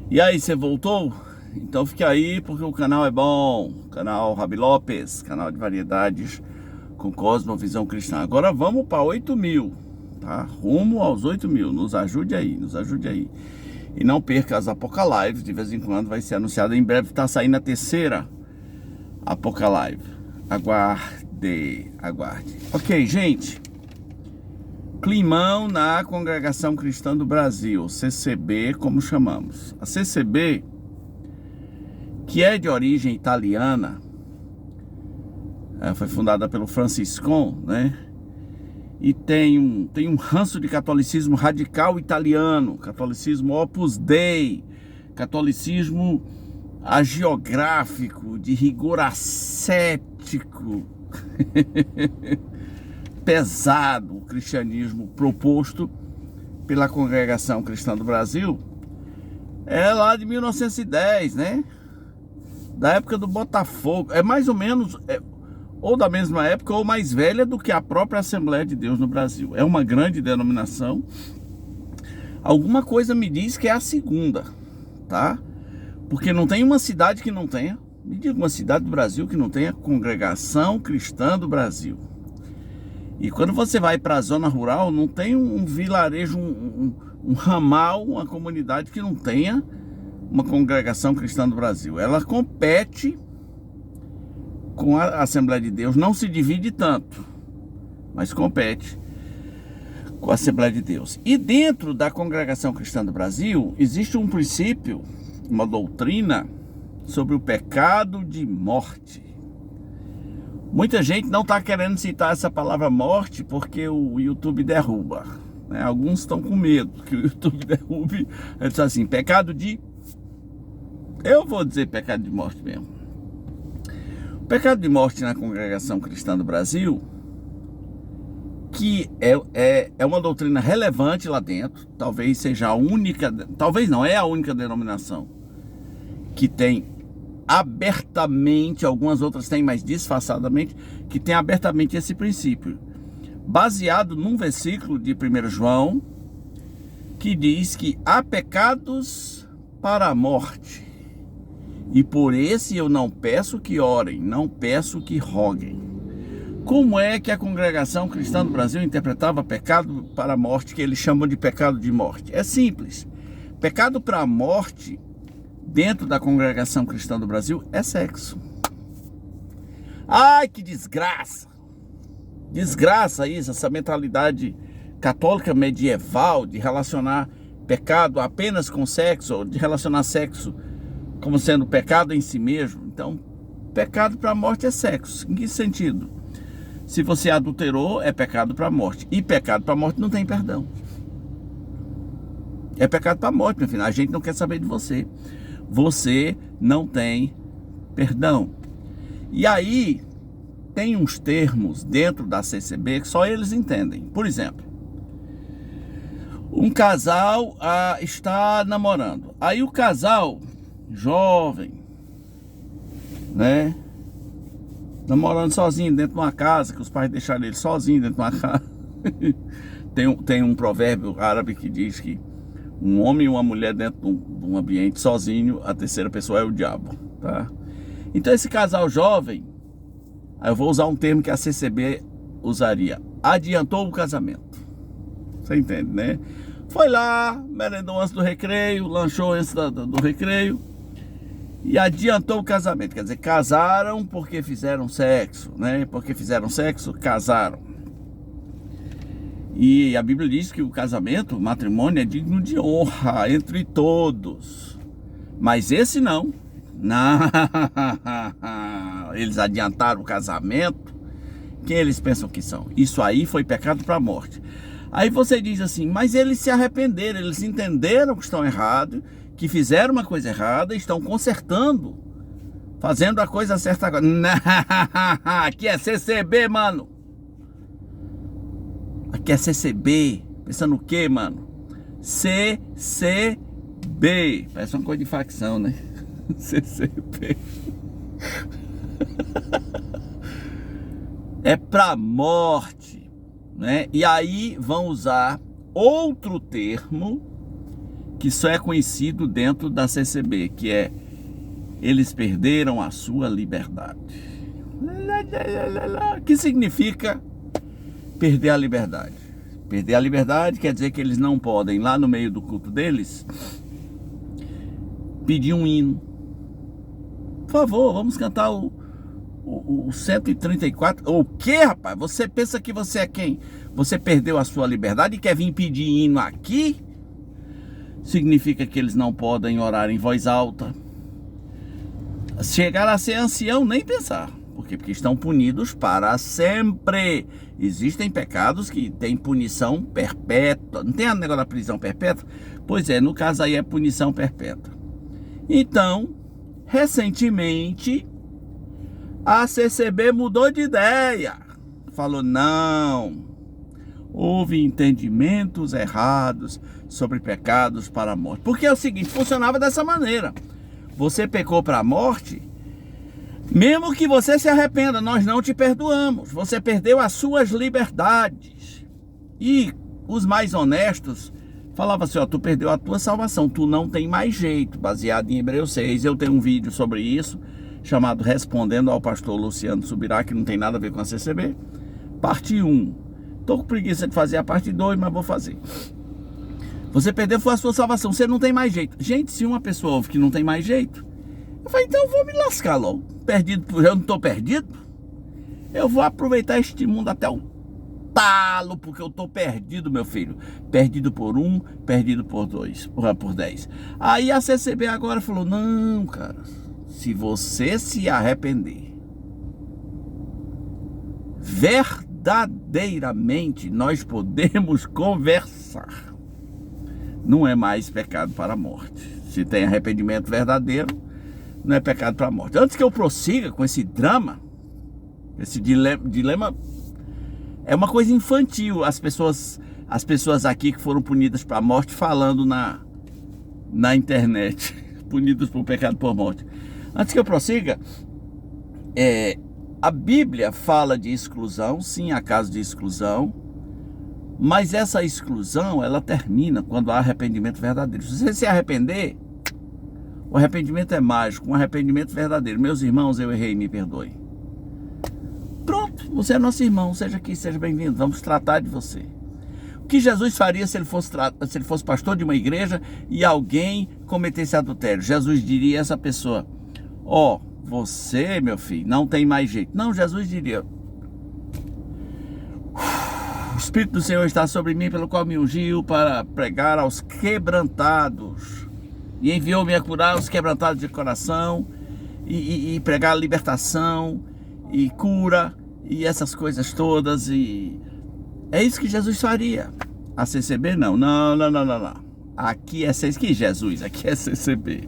E aí, você voltou? Então fique aí porque o canal é bom. Canal Rabi Lopes, canal de variedades com cosmovisão cristã. Agora vamos para 8.000, tá? Rumo aos 8.000. Nos ajude aí, nos ajude aí. E não perca as Apocalives, de vez em quando vai ser anunciada. Em breve está saindo a terceira Apocalive. Aguarde, aguarde. Ok, gente. Climão na Congregação Cristã do Brasil, CCB, como chamamos. A CCB, que é de origem italiana, foi fundada pelo Franciscon, né? E tem um ranço de catolicismo radical italiano, catolicismo Opus Dei, catolicismo hagiográfico, de rigor ascético, pesado, o cristianismo proposto pela Congregação Cristã do Brasil. É lá de 1910, né? Da época do Botafogo. É mais ou menos, ou da mesma época, ou mais velha do que a própria Assembleia de Deus no Brasil. É uma grande denominação. Alguma coisa me diz que é a segunda, tá? Porque não tem uma cidade que não tenha. Me diga uma cidade do Brasil que não tenha Congregação Cristã do Brasil. E quando você vai para a zona rural, não tem um vilarejo, um ramal, uma comunidade que não tenha uma Congregação Cristã do Brasil. Ela compete com a Assembleia de Deus, não se divide tanto, mas compete com a Assembleia de Deus. E dentro da Congregação Cristã do Brasil, existe um princípio, uma doutrina sobre o pecado de morte. Muita gente não está querendo citar essa palavra morte porque o YouTube derruba, né? Alguns estão com medo que o YouTube derrube. Ele diz assim, pecado de... Eu vou dizer pecado de morte mesmo. O pecado de morte na Congregação Cristã do Brasil, que é uma doutrina relevante lá dentro, talvez seja a única, talvez não, é a única denominação que tem abertamente, algumas outras têm mais disfarçadamente, que tem abertamente esse princípio, baseado num versículo de 1 João, que diz que há pecados para a morte, e por esse eu não peço que orem, não peço que roguem. Como é que a Congregação Cristã do Brasil interpretava pecado para a morte, que eles chamam de pecado de morte? É simples. Pecado para a morte dentro da Congregação Cristã do Brasil é sexo. Ai, que desgraça! Desgraça isso, essa mentalidade católica medieval de relacionar pecado apenas com sexo, ou de relacionar sexo como sendo pecado em si mesmo. Então, pecado para a morte é sexo. Em que sentido? Se você adulterou, é pecado para a morte. E pecado para a morte não tem perdão. É pecado para a morte, meu filho. A gente não quer saber de você. Você não tem perdão. E aí, tem uns termos dentro da CCB que só eles entendem. Por exemplo, um casal está namorando. Aí o casal, jovem, né? Namorando sozinho dentro de uma casa, que os pais deixaram ele sozinho dentro de uma casa. Tem um provérbio árabe que diz que um homem e uma mulher dentro de um ambiente sozinho, a terceira pessoa é o diabo, tá? Então esse casal jovem, eu vou usar um termo que a CCB usaria, adiantou o casamento. Você entende, né? Foi lá, merendou antes do recreio, lanchou antes do recreio e adiantou o casamento. Quer dizer, casaram porque fizeram sexo, né? Porque fizeram sexo, casaram. E a Bíblia diz que o casamento, o matrimônio é digno de honra entre todos. Mas esse não. Não. Eles adiantaram o casamento. Quem eles pensam que são? Isso aí foi pecado para a morte. Aí você diz assim, mas eles se arrependeram, eles entenderam que estão errados, que fizeram uma coisa errada e estão consertando, fazendo a coisa certa agora. Não, aqui é CCB, mano. Aqui é CCB. Pensando o quê, mano? CCB. Parece uma coisa de facção, né? CCB. É pra morte, né? E aí vão usar outro termo que só é conhecido dentro da CCB, que é: eles perderam a sua liberdade. Que significa perder a liberdade? Perder a liberdade quer dizer que eles não podem, lá no meio do culto deles, pedir um hino. Por favor, vamos cantar o 134. O quê, rapaz? Você pensa que você é quem? Você perdeu a sua liberdade e quer vir pedir hino aqui? Significa que eles não podem orar em voz alta. Chegar a ser ancião, nem pensar. Por quê? Porque estão punidos para sempre. Existem pecados que têm punição perpétua. Não tem a negócio da prisão perpétua? Pois é, no caso aí é punição perpétua. Então, recentemente, a CCB mudou de ideia. Falou: não, houve entendimentos errados sobre pecados para a morte. Porque é o seguinte, funcionava dessa maneira: você pecou para a morte, mesmo que você se arrependa, nós não te perdoamos. Você perdeu as suas liberdades. E os mais honestos falavam assim: ó, tu perdeu a tua salvação, tu não tem mais jeito. Baseado em Hebreus 6, eu tenho um vídeo sobre isso, chamado Respondendo ao Pastor Luciano Subirá, que não tem nada a ver com a CCB. Parte 1. Tô com preguiça de fazer a parte 2, mas vou fazer. Você perdeu a sua salvação, você não tem mais jeito. Gente, se uma pessoa ouve que não tem mais jeito, eu falei: então eu vou me lascar logo. Perdido, eu não tô perdido. Eu vou aproveitar este mundo até o talo, porque eu tô perdido, meu filho. Perdido por 1, perdido por 2, por 10. Aí a CCB agora falou: não, cara, se você se arrepender, verdadeiramente nós podemos conversar. Não é mais pecado para a morte. Se tem arrependimento verdadeiro, não é pecado para a morte. Antes que eu prossiga com esse drama, esse dilema é uma coisa infantil. As pessoas aqui que foram punidas para a morte falando na internet, punidos por pecado por morte. Antes que eu prossiga, a Bíblia fala de exclusão, sim, há casos de exclusão, mas essa exclusão, ela termina quando há arrependimento verdadeiro. Se você se arrepender, o arrependimento é mágico, um arrependimento verdadeiro. Meus irmãos, eu errei, me perdoe. Pronto, você é nosso irmão, seja aqui, seja bem-vindo, vamos tratar de você. O que Jesus faria se ele fosse pastor de uma igreja e alguém cometesse adultério? Jesus diria a essa pessoa: ó, você, meu filho, não tem mais jeito. Não, Jesus diria: o Espírito do Senhor está sobre mim, pelo qual me ungiu para pregar aos quebrantados, e enviou-me a curar os quebrantados de coração, e pregar a libertação, e cura, e essas coisas todas. E é isso que Jesus faria. A CCB não. Aqui é Jesus, aqui é CCB.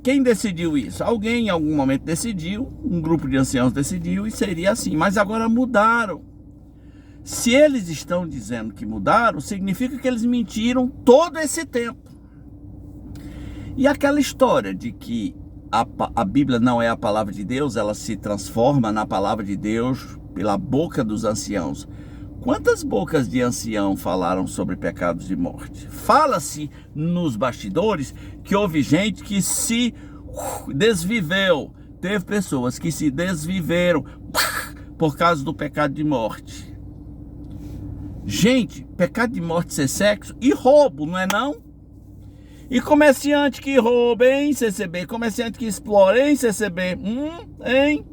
Quem decidiu isso? Alguém em algum momento decidiu, um grupo de anciãos decidiu, e seria assim. Mas agora mudaram. Se eles estão dizendo que mudaram, significa que eles mentiram todo esse tempo. E aquela história de que a Bíblia não é a palavra de Deus, ela se transforma na palavra de Deus pela boca dos anciãos. Quantas bocas de ancião falaram sobre pecados de morte? Fala-se nos bastidores que houve gente que se desviveu. Teve pessoas que se desviveram por causa do pecado de morte. Gente, pecado de morte ser sexo e roubo, não é não? E comerciante que rouba, hein, CCB? Comerciante que explora, hein, CCB? Hein?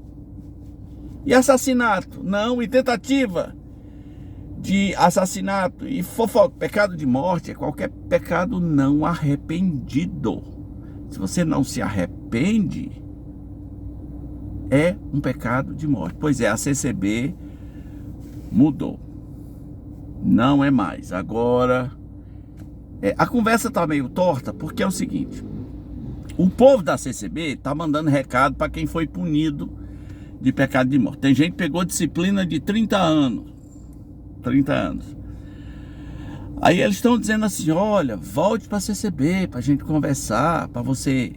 E assassinato? Não. E tentativa de assassinato e fofoca. Pecado de morte é qualquer pecado não arrependido. Se você não se arrepende, é um pecado de morte. Pois é, a CCB mudou. Não é mais. Agora, a conversa tá meio torta, porque é o seguinte: o povo da CCB tá mandando recado para quem foi punido de pecado de morte. Tem gente que pegou disciplina de 30 anos. 30 anos. Aí eles estão dizendo assim: olha, volte para a CCB para a gente conversar, para você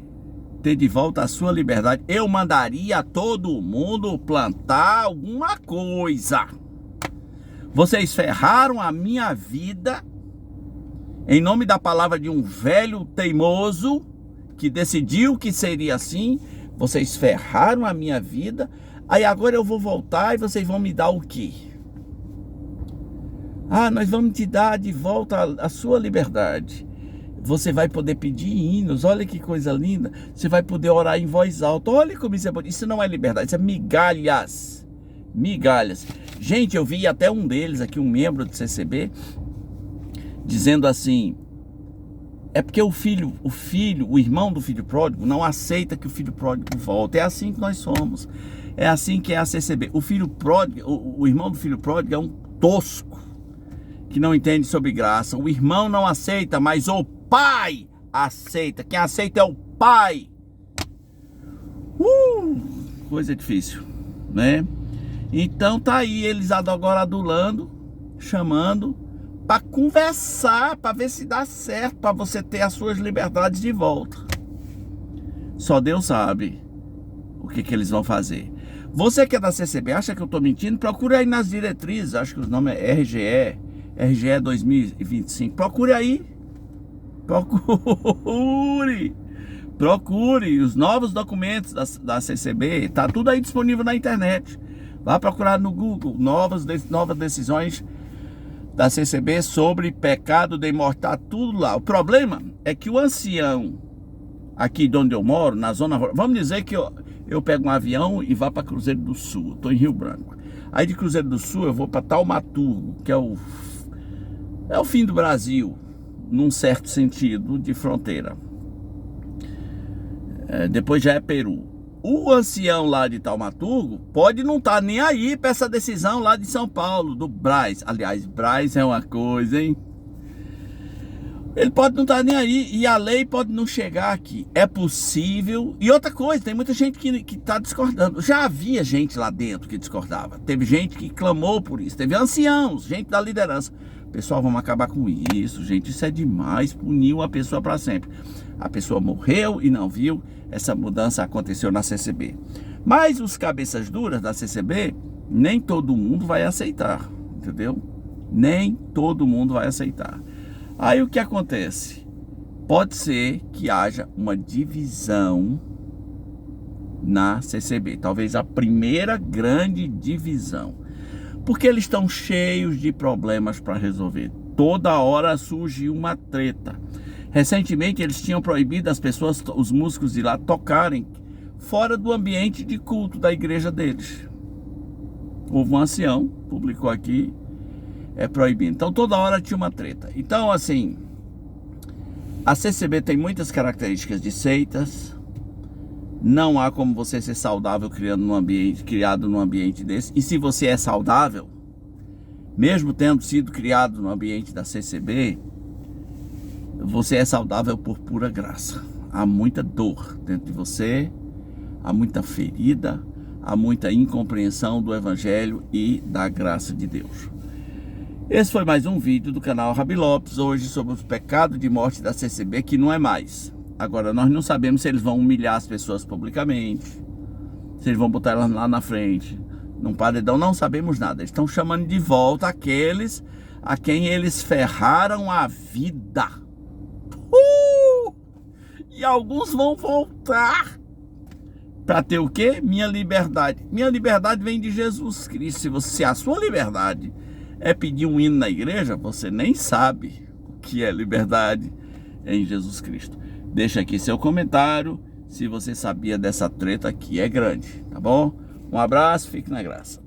ter de volta a sua liberdade. Eu mandaria todo mundo plantar alguma coisa. Vocês ferraram a minha vida em nome da palavra de um velho teimoso que decidiu que seria assim. Vocês ferraram a minha vida. Aí agora eu vou voltar e vocês vão me dar o quê? Ah, nós vamos te dar de volta a sua liberdade. Você vai poder pedir hinos, olha que coisa linda. Você vai poder orar em voz alta. Olha como isso é bonito. Isso não é liberdade, isso é migalhas. Migalhas. Gente, eu vi até um deles aqui, um membro do CCB, dizendo assim: é porque o irmão do filho pródigo não aceita que o filho pródigo volte. É assim que nós somos. É assim que é a CCB. O filho pródigo, o irmão do filho pródigo é um tosco que não entende sobre graça. O irmão não aceita, mas o pai aceita. Quem aceita é o pai. Coisa difícil, né? Então tá aí eles agora adulando, chamando para conversar, para ver se dá certo, para você ter as suas liberdades de volta. Só Deus sabe o que eles vão fazer. Você que é da CCB, acha que eu tô mentindo? Procure aí nas diretrizes, acho que o nome é RGE 2025. Procure aí. Procure os novos documentos da CCB. Tá tudo aí disponível na internet. Vá procurar no Google novas decisões da CCB sobre pecado de imortal, tudo lá. O problema é que o ancião aqui de onde eu moro, na zona, vamos dizer que eu pego um avião e vá para Cruzeiro do Sul. Estou em Rio Branco. Aí de Cruzeiro do Sul eu vou para Taumaturgo, que é o fim do Brasil, num certo sentido de fronteira. Depois já é Peru. O ancião lá de Taumaturgo pode não estar nem aí para essa decisão lá de São Paulo, do Brás. Aliás, Brás é uma coisa, hein? Ele pode não estar nem aí e a lei pode não chegar aqui. É possível. E outra coisa, tem muita gente que está discordando. Já havia gente lá dentro que discordava. Teve gente que clamou por isso. Teve anciãos, gente da liderança. Pessoal, vamos acabar com isso, gente. Isso é demais. Puniu a pessoa para sempre. A pessoa morreu e não viu. Essa mudança aconteceu na CCB. Mas os cabeças duras da CCB, nem todo mundo vai aceitar. Entendeu? Nem todo mundo vai aceitar. Aí o que acontece? Pode ser que haja uma divisão na CCB. Talvez a primeira grande divisão. Porque eles estão cheios de problemas para resolver. Toda hora surge uma treta. Recentemente eles tinham proibido as pessoas, os músicos de lá, tocarem fora do ambiente de culto da igreja deles. Houve um ancião, publicou aqui, proibindo. Então toda hora tinha uma treta. Então assim, a CCB tem muitas características de seitas. Não há como você ser saudável criado num ambiente desse. E se você é saudável, mesmo tendo sido criado no ambiente da CCB, você é saudável por pura graça. Há muita dor dentro de você, há muita ferida, há muita incompreensão do Evangelho e da graça de Deus. Esse foi mais um vídeo do canal Rabi Lopes, hoje sobre o pecado de morte da CCB, que não é mais. Agora, nós não sabemos se eles vão humilhar as pessoas publicamente, se eles vão botar elas lá na frente, num paredão, não sabemos nada. Eles estão chamando de volta aqueles a quem eles ferraram a vida. E alguns vão voltar para ter o quê? Minha liberdade. Minha liberdade vem de Jesus Cristo. Se a sua liberdade é pedir um hino na igreja, você nem sabe o que é liberdade em Jesus Cristo. Deixa aqui seu comentário se você sabia dessa treta que é grande, tá bom? Um abraço, fique na graça.